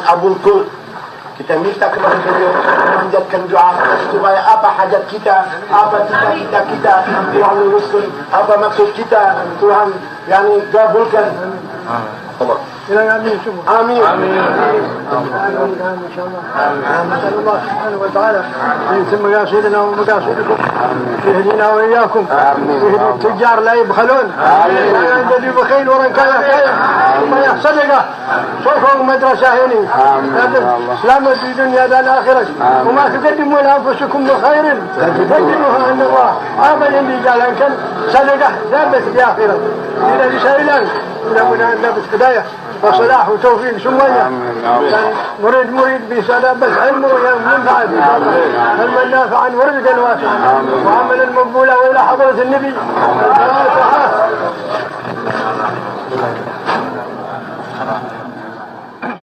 Abul Kul. Kita minta kepada beliau memanjatkan doa supaya apa hajat kita, apa cita-cita kita, Tuhan luruskan, apa maksud kita, Tuhan yani kabulkan. Allah. آمين آمين آمين إن شاء الله. نسأل الله سبحانه وتعالى أن يتم مقاصدنا ومقاصدكم يهدينا وإياكم ويهدي التجار لا يبخلون الذي بخيل ورن كايا ثم صدقة صوفهم مدرسة هنا سلامة في الدنيا والآخرة وما تقدموا لأنفسكم من خير تجدوها عند الله هذا اللي قال أن كان صدقة ثابت في الآخرة إلى رسائلان إلى لابس هداية وصلاح وتوفيق سمية مريد بسلامة بس علمه ينفع علما نافعا ورزقا واسعا وعملا مقبولا وإلى حضرة النبي الفاتحة.